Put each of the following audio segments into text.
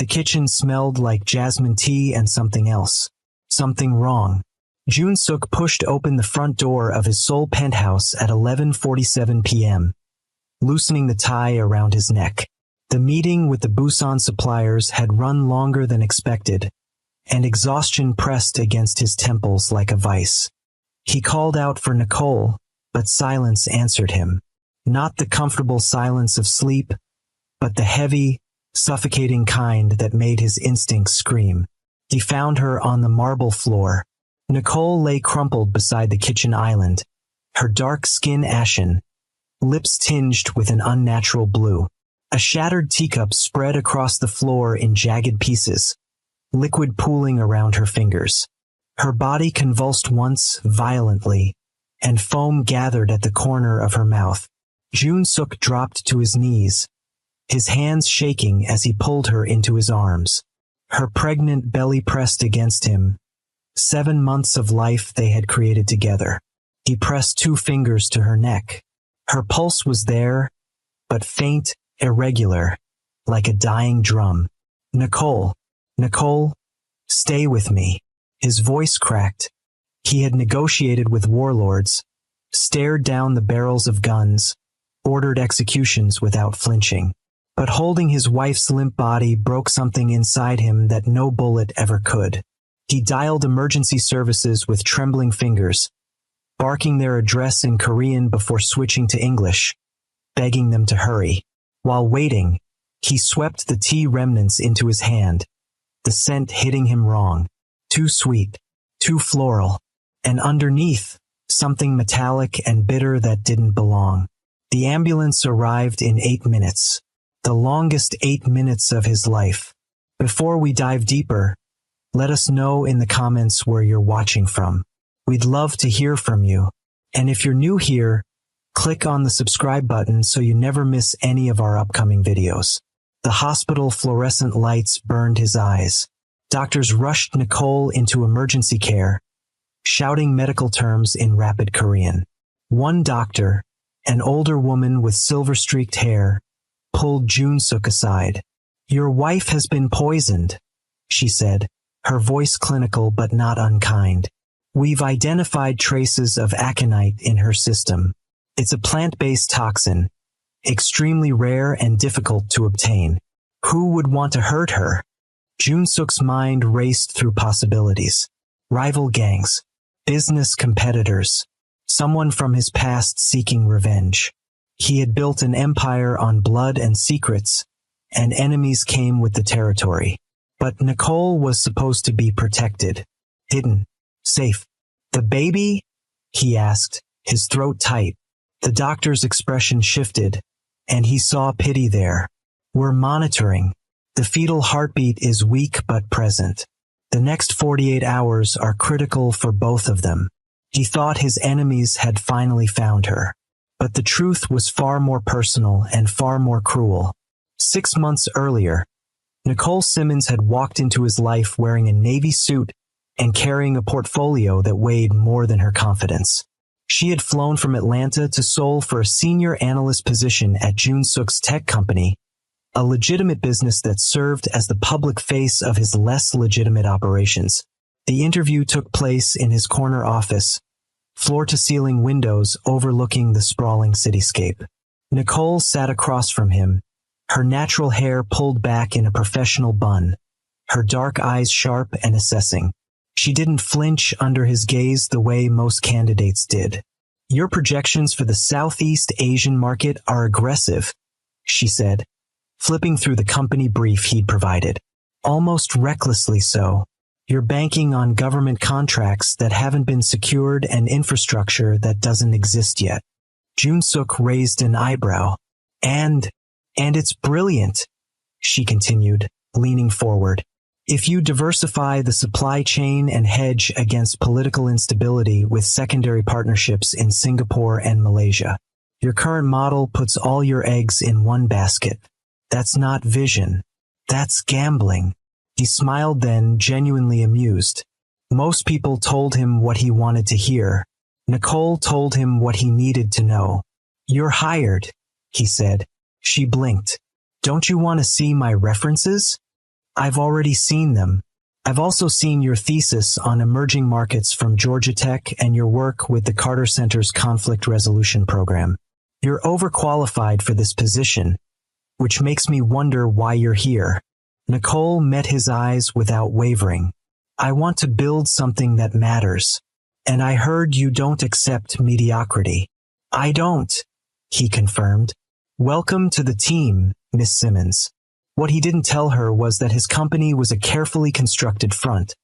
The kitchen smelled like jasmine tea and something else. Something wrong. Jun-suk pushed open the front door of his Seoul penthouse at 11:47 p.m., loosening the tie around his neck. The meeting with the Busan suppliers had run longer than expected, and exhaustion pressed against his temples like a vice. He called out for Nicole, but silence answered him. Not the comfortable silence of sleep, but the heavy, suffocating kind that made his instincts scream. He found her on the marble floor. Nicole lay crumpled beside the kitchen island, her dark skin ashen, lips tinged with an unnatural blue. A shattered teacup spread across the floor in jagged pieces, liquid pooling around her fingers. Her body convulsed once, violently, and foam gathered at the corner of her mouth. Jun-suk dropped to his knees, his hands shaking as he pulled her into his arms. Her pregnant belly pressed against him. 7 months of life they had created together. He pressed 2 fingers to her neck. Her pulse was there, but faint, irregular, like a dying drum. Nicole, stay with me. His voice cracked. He had negotiated with warlords, stared down the barrels of guns, ordered executions without flinching. But holding his wife's limp body broke something inside him that no bullet ever could. He dialed emergency services with trembling fingers, barking their address in Korean before switching to English, begging them to hurry. While waiting, he swept the tea remnants into his hand, the scent hitting him wrong. Too sweet, too floral, and underneath, something metallic and bitter that didn't belong. The ambulance arrived in 8 minutes, the longest 8 minutes of his life. Before we dive deeper, let us know in the comments where you're watching from. We'd love to hear from you. And if you're new here, click on the subscribe button so you never miss any of our upcoming videos. The hospital fluorescent lights burned his eyes. Doctors rushed Nicole into emergency care, shouting medical terms in rapid Korean. One doctor, an older woman with silver-streaked hair, pulled Jun-suk aside. "Your wife has been poisoned," she said, her voice clinical but not unkind. "We've identified traces of aconite in her system. It's a plant-based toxin, extremely rare and difficult to obtain. Who would want to hurt her?" Jun-suk's mind raced through possibilities. Rival gangs, business competitors, someone from his past seeking revenge. He had built an empire on blood and secrets, and enemies came with the territory. But Nicole was supposed to be protected, hidden, safe. "The baby?" he asked, his throat tight. The doctor's expression shifted, and he saw pity there. "We're monitoring. The fetal heartbeat is weak but present. The next 48 hours are critical for both of them." He thought his enemies had finally found her. But the truth was far more personal and far more cruel. 6 months earlier, Nicole Simmons had walked into his life wearing a navy suit and carrying a portfolio that weighed more than her confidence. She had flown from Atlanta to Seoul for a senior analyst position at Jun-suk's tech company, a legitimate business that served as the public face of his less legitimate operations. The interview took place in his corner office, floor-to-ceiling windows overlooking the sprawling cityscape. Nicole sat across from him, her natural hair pulled back in a professional bun, her dark eyes sharp and assessing. She didn't flinch under his gaze the way most candidates did. "Your projections for the Southeast Asian market are aggressive," she said, flipping through the company brief he'd provided. "Almost recklessly so. You're banking on government contracts that haven't been secured and infrastructure that doesn't exist yet." Jun-suk raised an eyebrow. And it's brilliant," she continued, leaning forward. "If you diversify the supply chain and hedge against political instability with secondary partnerships in Singapore and Malaysia, your current model puts all your eggs in one basket. That's not vision. That's gambling." He smiled then, genuinely amused. Most people told him what he wanted to hear. Nicole told him what he needed to know. "You're hired," he said. She blinked. "Don't you want to see my references?" I've already seen them. I've also seen your thesis on emerging markets from Georgia Tech and your work with the Carter Center's conflict resolution program. You're overqualified for this position, which makes me wonder why you're here. Nicole met his eyes without wavering. I want to build something that matters. And I heard you don't accept mediocrity. I don't, he confirmed. Welcome to the team, Miss Simmons. What he didn't tell her was that his company was a carefully constructed front,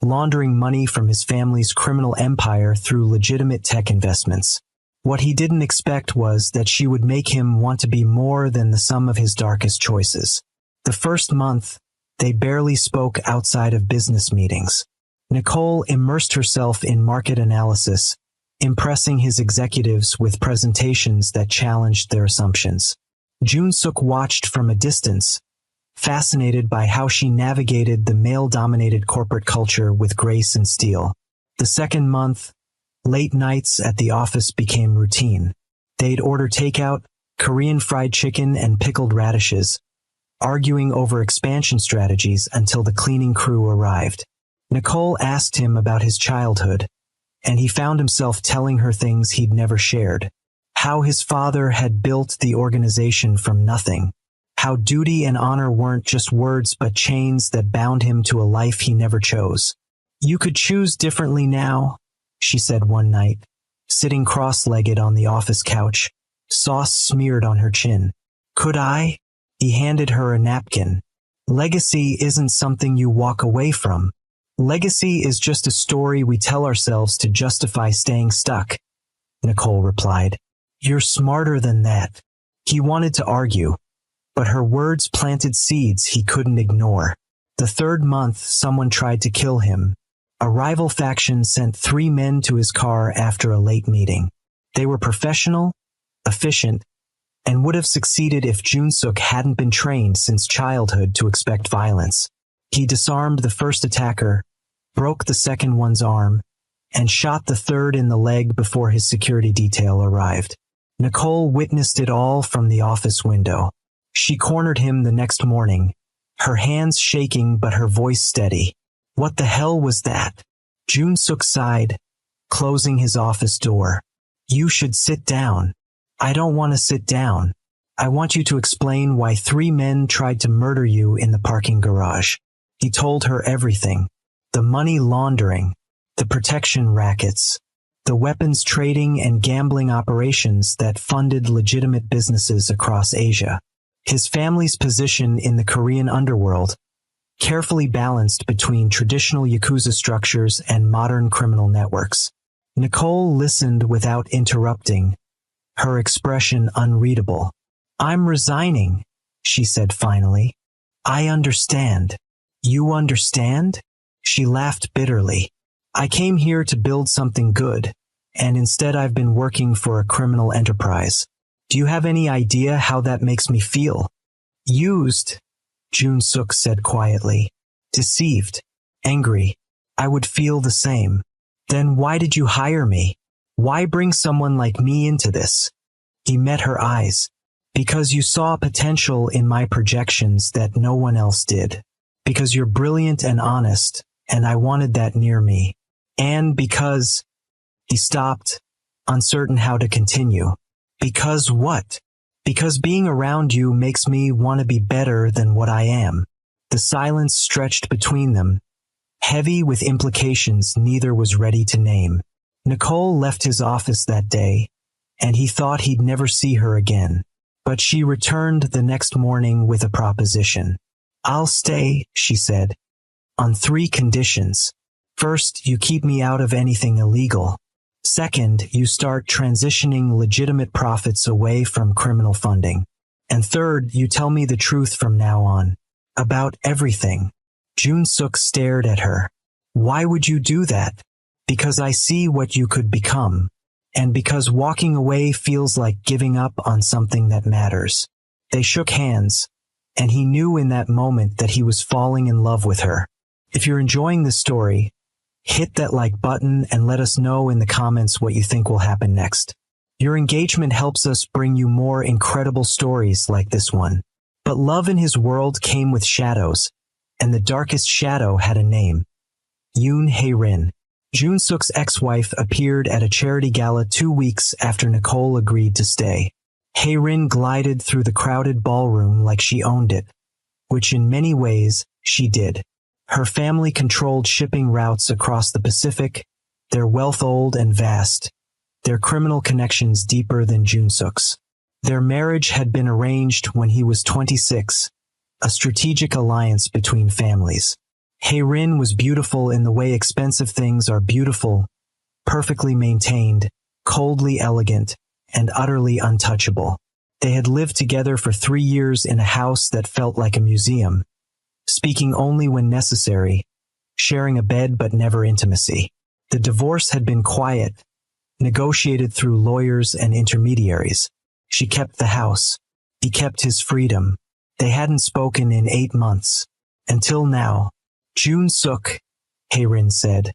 laundering money from his family's criminal empire through legitimate tech investments. What he didn't expect was that she would make him want to be more than the sum of his darkest choices. The first month, they barely spoke outside of business meetings. Nicole immersed herself in market analysis, impressing his executives with presentations that challenged their assumptions. Jun-suk watched from a distance, fascinated by how she navigated the male-dominated corporate culture with grace and steel. The second month, late nights at the office became routine. They'd order takeout, Korean fried chicken, and pickled radishes, arguing over expansion strategies until the cleaning crew arrived. Nicole asked him about his childhood, and he found himself telling her things he'd never shared. How his father had built the organization from nothing. How duty and honor weren't just words but chains that bound him to a life he never chose. You could choose differently now, she said one night, sitting cross-legged on the office couch, sauce smeared on her chin. Could I? He handed her a napkin. Legacy isn't something you walk away from. Legacy is just a story we tell ourselves to justify staying stuck, Nicole replied. You're smarter than that. He wanted to argue, but her words planted seeds he couldn't ignore. The third month, someone tried to kill him. A rival faction sent 3 men to his car after a late meeting. They were professional, efficient, and would have succeeded if Jun-suk hadn't been trained since childhood to expect violence. He disarmed the first attacker, broke the second one's arm, and shot the third in the leg before his security detail arrived. Nicole witnessed it all from the office window. She cornered him the next morning, her hands shaking but her voice steady. What the hell was that? Jun-suk sighed, closing his office door. You should sit down. I don't want to sit down. I want you to explain why 3 men tried to murder you in the parking garage. He told her everything. The money laundering, the protection rackets, the weapons trading and gambling operations that funded legitimate businesses across Asia. His family's position in the Korean underworld, carefully balanced between traditional Yakuza structures and modern criminal networks. Nicole listened without interrupting, her expression unreadable. I'm resigning, she said finally. I understand. You understand? She laughed bitterly. I came here to build something good, and instead I've been working for a criminal enterprise. Do you have any idea how that makes me feel? Used, Jun-suk said quietly. Deceived. Angry. I would feel the same. Then why did you hire me? Why bring someone like me into this? He met her eyes. Because you saw potential in my projections that no one else did. Because you're brilliant and honest, and I wanted that near me. And because... He stopped, uncertain how to continue. Because what? Because being around you makes me want to be better than what I am. The silence stretched between them, heavy with implications neither was ready to name. Nicole left his office that day, and he thought he'd never see her again. But she returned the next morning with a proposition. I'll stay, she said, on 3 conditions. First, you keep me out of anything illegal. Second, you start transitioning legitimate profits away from criminal funding. And third, you tell me the truth from now on. About everything. Jun-suk stared at her. Why would you do that? Because I see what you could become. And because walking away feels like giving up on something that matters. They shook hands, and he knew in that moment that he was falling in love with her. If you're enjoying this story, hit that like button and let us know in the comments what you think will happen next. Your engagement helps us bring you more incredible stories like this one. But love in his world came with shadows. and the darkest shadow had a name. Yoon Hae-rin. Jun-suk's ex-wife appeared at a charity gala 2 weeks after Nicole agreed to stay. Hae-rin glided through the crowded ballroom like she owned it, which in many ways she did. Her family controlled shipping routes across the Pacific, their wealth old and vast, their criminal connections deeper than Jun-suk's. Their marriage had been arranged when he was 26, a strategic alliance between families. Hae-rin was beautiful in the way expensive things are beautiful, perfectly maintained, coldly elegant, and utterly untouchable. They had lived together for 3 years in a house that felt like a museum, speaking only when necessary, sharing a bed but never intimacy. The divorce had been quiet, negotiated through lawyers and intermediaries. She kept the house. He kept his freedom. They hadn't spoken in 8 months. Until now. Jun-suk, Hae-rin said,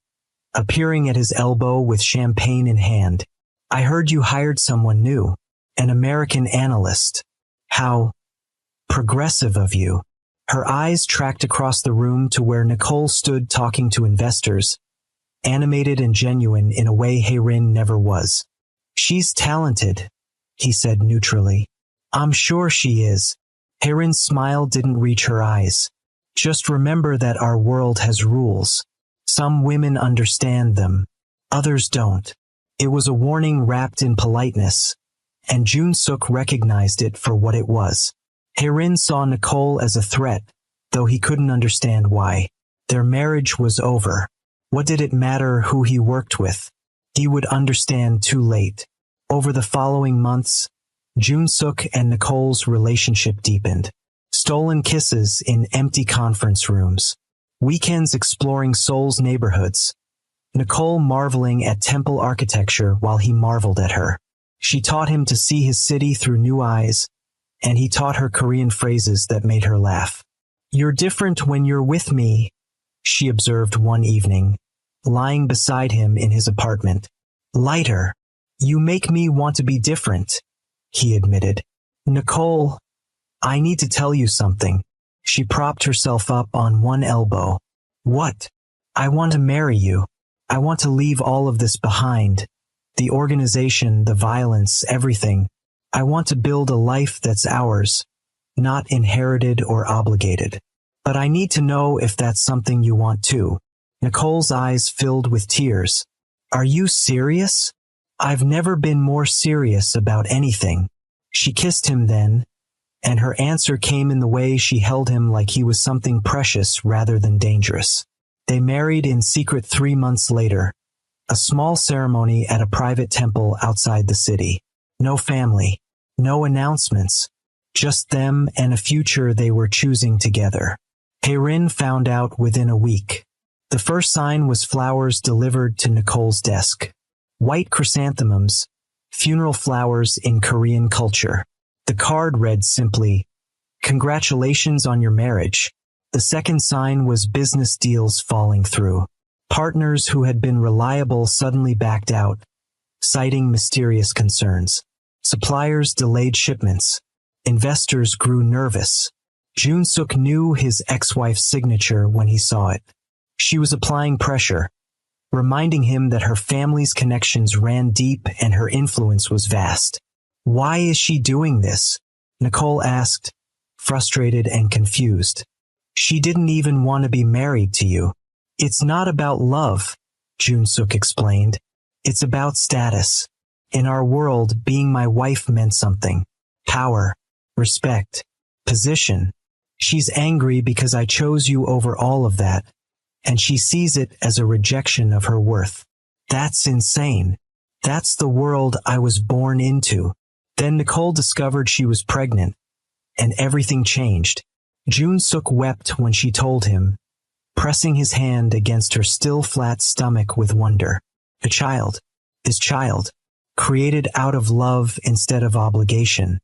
appearing at his elbow with champagne in hand. I heard you hired someone new, an American analyst. How progressive of you. Her eyes tracked across the room to where Nicole stood talking to investors, animated and genuine in a way Hae-rin never was. She's talented, he said neutrally. I'm sure she is. Hae-rin's smile didn't reach her eyes. Just remember that our world has rules. Some women understand them. Others don't. It was a warning wrapped in politeness, and Jun-suk recognized it for what it was. Hae-rin saw Nicole as a threat, though he couldn't understand why. Their marriage was over. What did it matter who he worked with? He would understand too late. Over the following months, Jun-suk and Nicole's relationship deepened. Stolen kisses in empty conference rooms. Weekends exploring Seoul's neighborhoods. Nicole marveling at temple architecture while he marveled at her. She taught him to see his city through new eyes, and he taught her Korean phrases that made her laugh. You're different when you're with me, she observed one evening, lying beside him in his apartment. Lighter. You make me want to be different, he admitted. Nicole, I need to tell you something. She propped herself up on one elbow. What? I want to marry you. I want to leave all of this behind. The organization, the violence, everything. I want to build a life that's ours, not inherited or obligated. But I need to know if that's something you want too. Nicole's eyes filled with tears. Are you serious? I've never been more serious about anything. She kissed him then, and her answer came in the way she held him like he was something precious rather than dangerous. They married in secret 3 months later, a small ceremony at a private temple outside the city. No family, no announcements, just them and a future they were choosing together. Hae-rin found out within a week. The first sign was flowers delivered to Nicole's desk. White chrysanthemums, funeral flowers in Korean culture. The card read simply, "Congratulations on your marriage." The second sign was business deals falling through. Partners who had been reliable suddenly backed out, citing mysterious concerns. Suppliers delayed shipments. Investors grew nervous. Jun-suk knew his ex-wife's signature when he saw it. She was applying pressure, reminding him that her family's connections ran deep and her influence was vast. Why is she doing this? Nicole asked, frustrated and confused. She didn't even want to be married to you. It's not about love, Jun-suk explained. It's about status. In our world, being my wife meant something. Power, respect, position. She's angry because I chose you over all of that, and she sees it as a rejection of her worth. That's insane. That's the world I was born into. Then Nicole discovered she was pregnant, and everything changed. Jun-suk wept when she told him, pressing his hand against her still flat stomach with wonder. A child, his child, created out of love instead of obligation.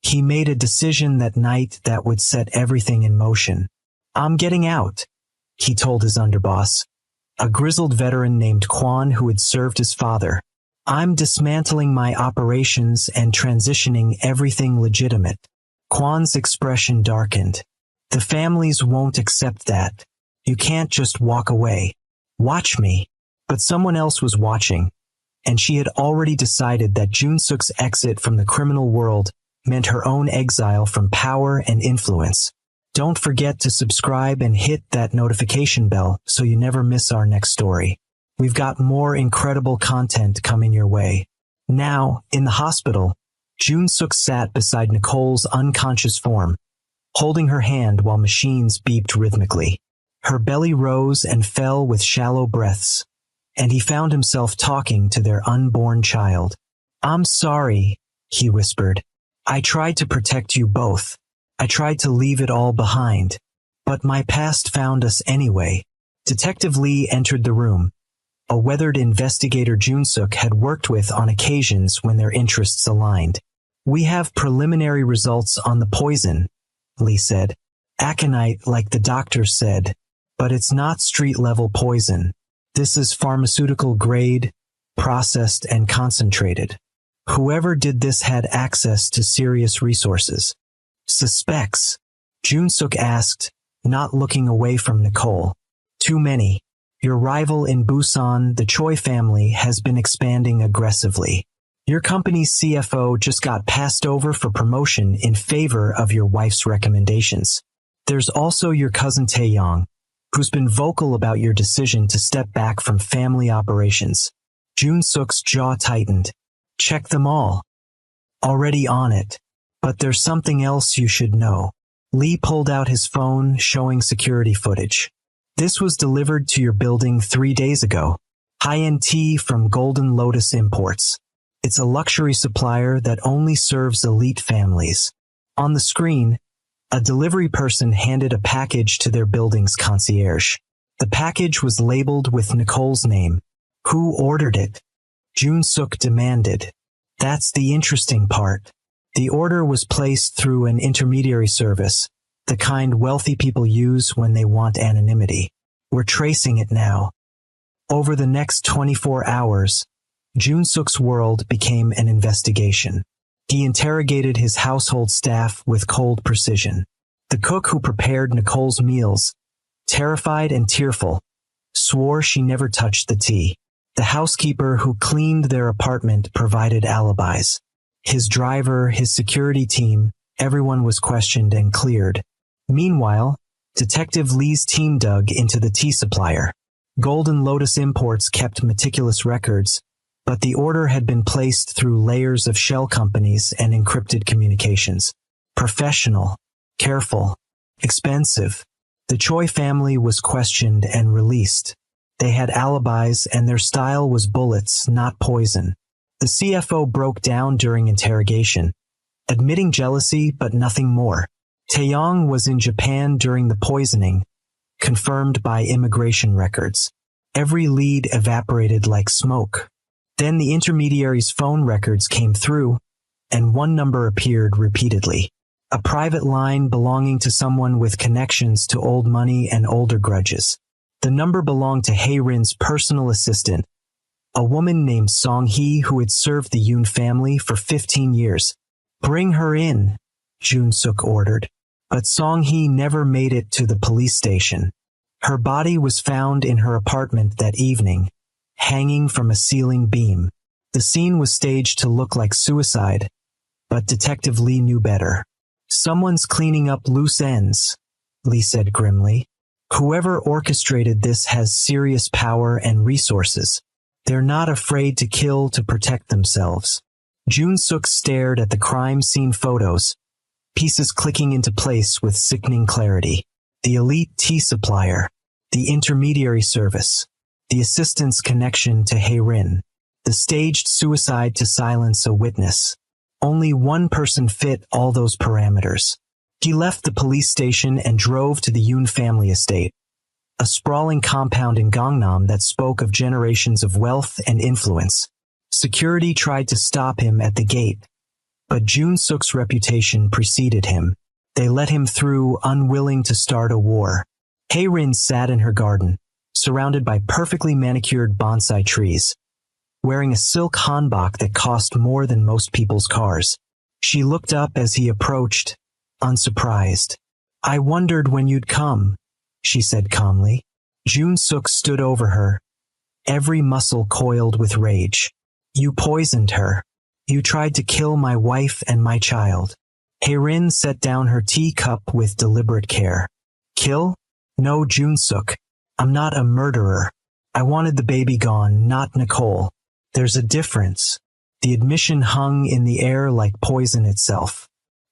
He made a decision that night that would set everything in motion. I'm getting out, he told his underboss, a grizzled veteran named Kwon who had served his father. I'm dismantling my operations and transitioning everything legitimate. Kwon's expression darkened. The families won't accept that. You can't just walk away. Watch me. But someone else was watching, and she had already decided that Jun-suk's exit from the criminal world meant her own exile from power and influence. Don't forget to subscribe and hit that notification bell so you never miss our next story. We've got more incredible content coming your way. Now, in the hospital, Jun-suk sat beside Nicole's unconscious form, holding her hand while machines beeped rhythmically. Her belly rose and fell with shallow breaths, and he found himself talking to their unborn child. "I'm sorry," he whispered. "I tried to protect you both. I tried to leave it all behind. But my past found us anyway." Detective Lee entered the room, a weathered investigator Jun-suk had worked with on occasions when their interests aligned. "We have preliminary results on the poison," Lee said. "Aconite, like the doctor said. But it's not street-level poison. This is pharmaceutical grade, processed and concentrated. Whoever did this had access to serious resources." "Suspects?" Jun-suk asked, not looking away from Nicole. "Too many. Your rival in Busan, the Choi family, has been expanding aggressively. Your company's CFO just got passed over for promotion in favor of your wife's recommendations. There's also your cousin Taeyong, who's been vocal about your decision to step back from family operations." Jun-suk's jaw tightened. "Check them all." "Already on it. But there's something else you should know." Lee pulled out his phone, showing security footage. "This was delivered to your building 3 days ago. High-end tea from Golden Lotus Imports. It's a luxury supplier that only serves elite families." On the screen, a delivery person handed a package to their building's concierge. The package was labeled with Nicole's name. "Who ordered it?" Jun-suk demanded. "That's the interesting part. The order was placed through an intermediary service, the kind wealthy people use when they want anonymity. We're tracing it now." Over the next 24 hours, Jun-suk's world became an investigation. He interrogated his household staff with cold precision. The cook who prepared Nicole's meals, terrified and tearful, swore she never touched the tea. The housekeeper who cleaned their apartment provided alibis. His driver, his security team, everyone was questioned and cleared. Meanwhile, Detective Lee's team dug into the tea supplier. Golden Lotus Imports kept meticulous records, but the order had been placed through layers of shell companies and encrypted communications. Professional, careful, expensive. The Choi family was questioned and released. They had alibis and their style was bullets, not poison. The CFO broke down during interrogation, admitting jealousy but nothing more. Taeyong was in Japan during the poisoning, confirmed by immigration records. Every lead evaporated like smoke. Then the intermediary's phone records came through, and one number appeared repeatedly. A private line belonging to someone with connections to old money and older grudges. The number belonged to Hae-rin's personal assistant, a woman named Song-hee who had served the Yoon family for 15 years. "Bring her in," Jun-suk ordered. But Song-hee never made it to the police station. Her body was found in her apartment that evening, hanging from a ceiling beam. The scene was staged to look like suicide, but Detective Lee knew better. "Someone's cleaning up loose ends," Lee said grimly. "Whoever orchestrated this has serious power and resources. They're not afraid to kill to protect themselves." Jun-suk stared at the crime scene photos, pieces clicking into place with sickening clarity. The elite tea supplier, the intermediary service, the assistant's connection to Hae-rin, the staged suicide to silence a witness. Only one person fit all those parameters. He left the police station and drove to the Yoon family estate, a sprawling compound in Gangnam that spoke of generations of wealth and influence. Security tried to stop him at the gate, but Jun-suk's reputation preceded him. They let him through, unwilling to start a war. Hae-rin sat in her garden, surrounded by perfectly manicured bonsai trees, wearing a silk hanbok that cost more than most people's cars. She looked up as he approached, unsurprised. I wondered when you'd come, she said calmly. Jun-suk stood over her, every muscle coiled with rage. You poisoned her. You tried to kill my wife and my child. Hae-rin set down her teacup with deliberate care. Kill? No, Jun-suk. I'm not a murderer. I wanted the baby gone, not Nicole. There's a difference. The admission hung in the air like poison itself.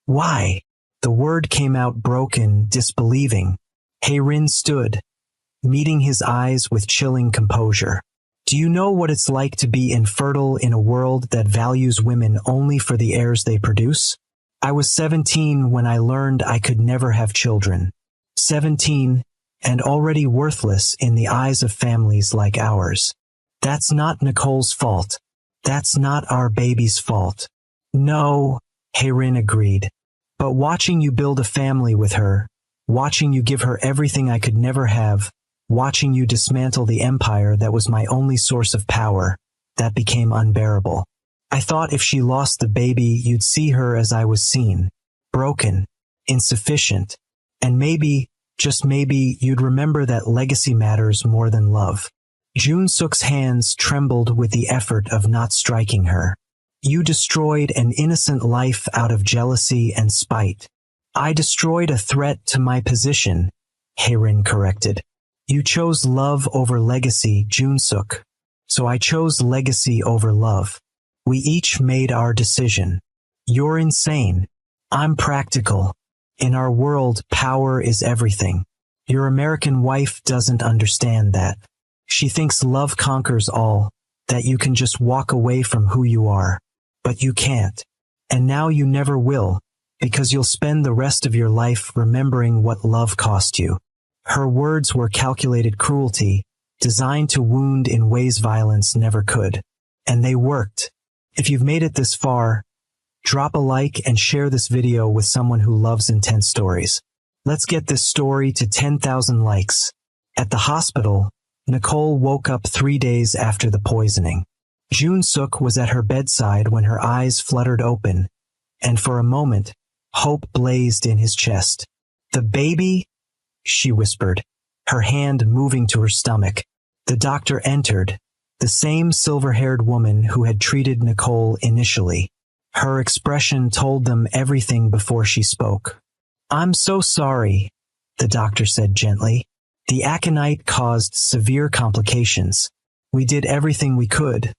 Why? The word came out broken, disbelieving. Hae-rin stood, meeting his eyes with chilling composure. Do you know what it's like to be infertile in a world that values women only for the heirs they produce? I was 17 when I learned I could never have children. 17, and already worthless in the eyes of families like ours. That's not Nicole's fault. That's not our baby's fault. No, Hae-rin agreed. But watching you build a family with her, watching you give her everything I could never have, watching you dismantle the empire that was my only source of power, that became unbearable. I thought if she lost the baby, you'd see her as I was seen. Broken. Insufficient. And maybe, just maybe, you'd remember that legacy matters more than love. Jun-suk's hands trembled with the effort of not striking her. You destroyed an innocent life out of jealousy and spite. I destroyed a threat to my position, Hae-rin corrected. You chose love over legacy, Jun-suk. So I chose legacy over love. We each made our decision. You're insane. I'm practical. In our world, power is everything. Your American wife doesn't understand that. She thinks love conquers all, that you can just walk away from who you are. But you can't. And now you never will, because you'll spend the rest of your life remembering what love cost you. Her words were calculated cruelty, designed to wound in ways violence never could. And they worked. If you've made it this far, drop a like and share this video with someone who loves intense stories. Let's get this story to 10,000 likes. At the hospital, Nicole woke up 3 days after the poisoning. Jun-suk was at her bedside when her eyes fluttered open, and for a moment, hope blazed in his chest. The baby? She whispered, her hand moving to her stomach. The doctor entered, the same silver-haired woman who had treated Nicole initially. Her expression told them everything before she spoke. I'm so sorry, the doctor said gently. The aconite caused severe complications. We did everything we could,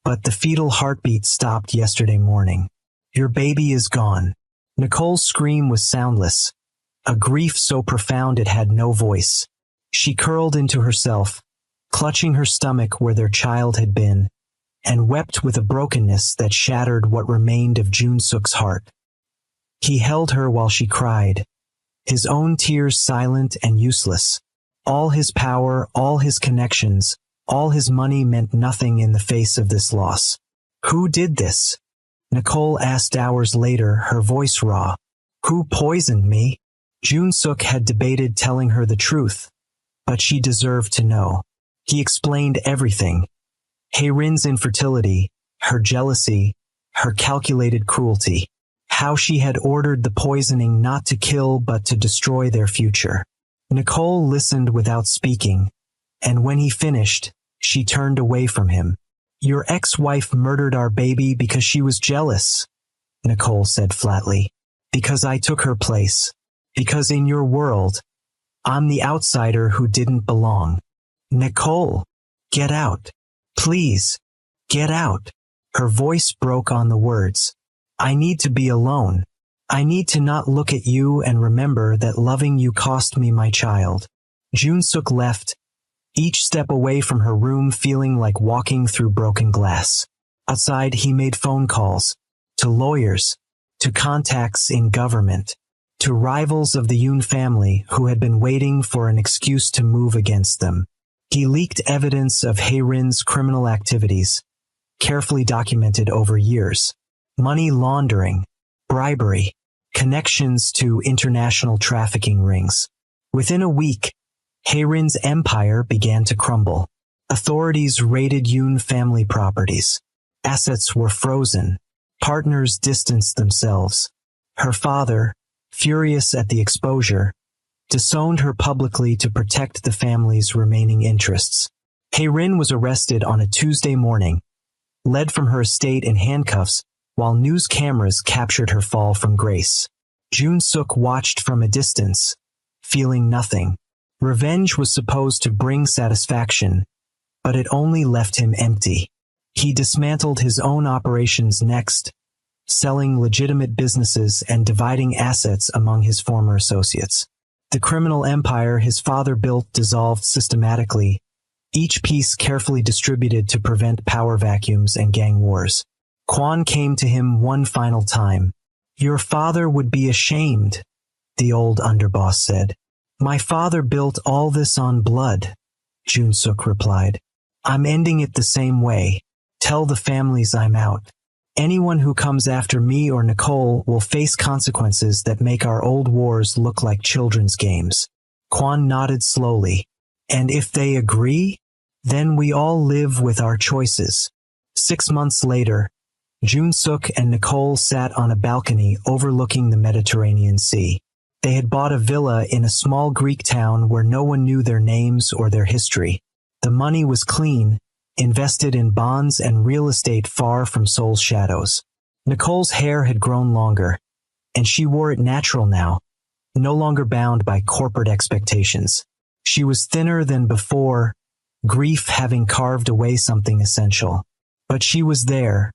but the fetal heartbeat stopped yesterday morning. Your baby is gone. Nicole's scream was soundless, a grief so profound it had no voice. She curled into herself, clutching her stomach where their child had been, and wept with a brokenness that shattered what remained of Jun-suk's heart. He held her while she cried, his own tears silent and useless. All his power, all his connections, all his money meant nothing in the face of this loss. Who did this? Nicole asked hours later, her voice raw. Who poisoned me? Jun-suk had debated telling her the truth, but she deserved to know. He explained everything. Hae-rin's infertility, her jealousy, her calculated cruelty. How she had ordered the poisoning not to kill but to destroy their future. Nicole listened without speaking, and when he finished, she turned away from him. Your ex-wife murdered our baby because she was jealous, Nicole said flatly. Because I took her place. Because in your world, I'm the outsider who didn't belong. Nicole, get out. Please, get out. Her voice broke on the words. I need to be alone. I need to not look at you and remember that loving you cost me my child. Jun-suk left, each step away from her room feeling like walking through broken glass. Outside, he made phone calls. To lawyers. To contacts in government. To rivals of the Yoon family who had been waiting for an excuse to move against them. He leaked evidence of Hae-rin's criminal activities, carefully documented over years. Money laundering, bribery, connections to international trafficking rings. Within a week, Hae-rin's empire began to crumble. Authorities raided Yoon family properties. Assets were frozen. Partners distanced themselves. Her father, furious at the exposure, disowned her publicly to protect the family's remaining interests. Hae-rin was arrested on a Tuesday morning, led from her estate in handcuffs while news cameras captured her fall from grace. Jun-suk watched from a distance, feeling nothing. Revenge was supposed to bring satisfaction, but it only left him empty. He dismantled his own operations next, selling legitimate businesses and dividing assets among his former associates. The criminal empire his father built dissolved systematically, each piece carefully distributed to prevent power vacuums and gang wars. Kwon came to him one final time. "Your father would be ashamed," the old underboss said. "My father built all this on blood," Jun-suk replied. "I'm ending it the same way. Tell the families I'm out. Anyone who comes after me or Nicole will face consequences that make our old wars look like children's games." Kwon nodded slowly. "And if they agree, then we all live with our choices." 6 months later, Jun-suk and Nicole sat on a balcony overlooking the Mediterranean Sea. They had bought a villa in a small Greek town where no one knew their names or their history. The money was clean, invested in bonds and real estate far from Seoul's shadows. Nicole's hair had grown longer, and she wore it natural now, no longer bound by corporate expectations. She was thinner than before, grief having carved away something essential. But she was there,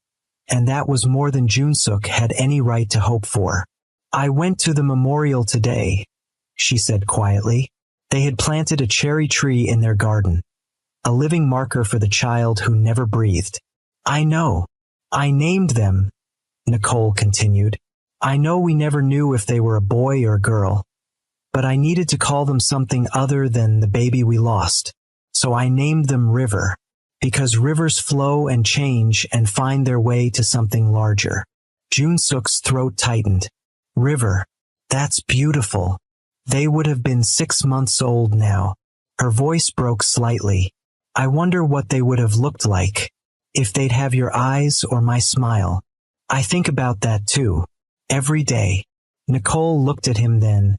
and that was more than Jun-suk had any right to hope for. "I went to the memorial today," she said quietly. They had planted a cherry tree in their garden, a living marker for the child who never breathed. "I know. I named them," Nicole continued. "I know we never knew if they were a boy or a girl, but I needed to call them something other than the baby we lost. So I named them River, because rivers flow and change and find their way to something larger." Jun-suk's throat tightened. "River. That's beautiful. They would have been 6 months old now." Her voice broke slightly. "I wonder what they would have looked like, if they'd have your eyes or my smile. I think about that too, every day." Nicole looked at him then,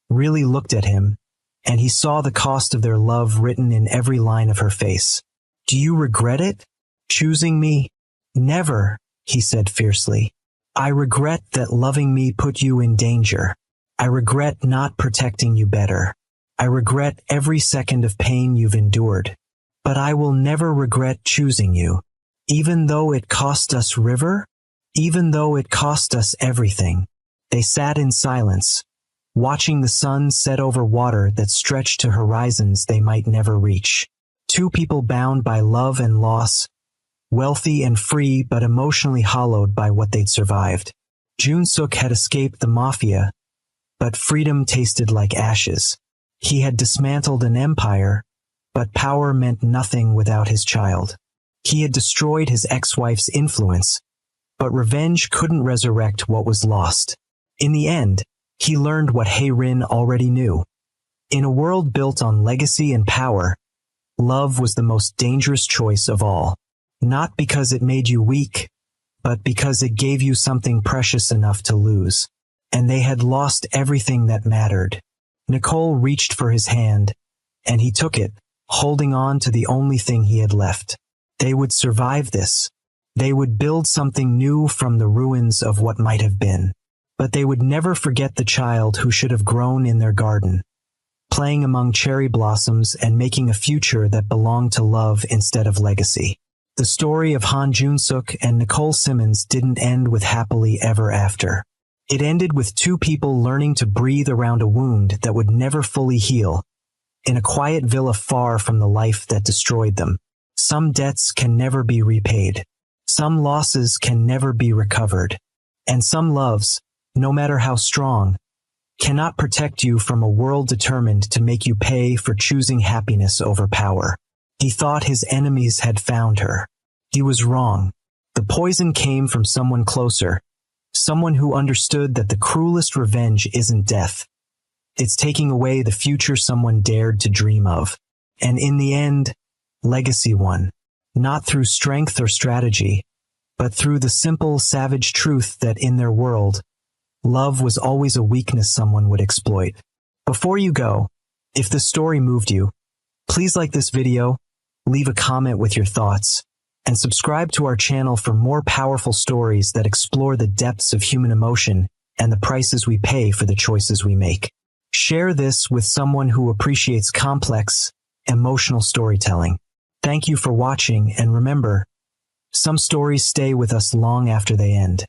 really looked at him, and he saw the cost of their love written in every line of her face. "Do you regret it? Choosing me?" "Never," he said fiercely. "I regret that loving me put you in danger. I regret not protecting you better. I regret every second of pain you've endured. But I will never regret choosing you, even though it cost us River, even though it cost us everything." They sat in silence, watching the sun set over water that stretched to horizons they might never reach. Two people bound by love and loss, wealthy and free but emotionally hollowed by what they'd survived. Jun-suk had escaped the mafia, but freedom tasted like ashes. He had dismantled an empire, but power meant nothing without his child. He had destroyed his ex-wife's influence, but revenge couldn't resurrect what was lost. In the end, he learned what Hae-rin already knew. In a world built on legacy and power, love was the most dangerous choice of all. Not because it made you weak, but because it gave you something precious enough to lose. And they had lost everything that mattered. Nicole reached for his hand, and he took it, holding on to the only thing he had left. They would survive this. They would build something new from the ruins of what might have been. But they would never forget the child who should have grown in their garden, playing among cherry blossoms and making a future that belonged to love instead of legacy. The story of Han Jun-suk and Nicole Simmons didn't end with happily ever after. It ended with two people learning to breathe around a wound that would never fully heal, in a quiet villa far from the life that destroyed them. Some debts can never be repaid. Some losses can never be recovered. And some loves, no matter how strong, cannot protect you from a world determined to make you pay for choosing happiness over power. He thought his enemies had found her. He was wrong. The poison came from someone closer, someone who understood that the cruelest revenge isn't death. It's taking away the future someone dared to dream of. And in the end, legacy won, not through strength or strategy, but through the simple, savage truth that in their world, Love was always a weakness someone would exploit. Before you go, if the story moved you, please like this video, leave a comment with your thoughts, and subscribe to our channel for more powerful stories that explore the depths of human emotion and the prices we pay for the choices we make. Share this with someone who appreciates complex, emotional storytelling. Thank you for watching, and remember, some stories stay with us long after they end.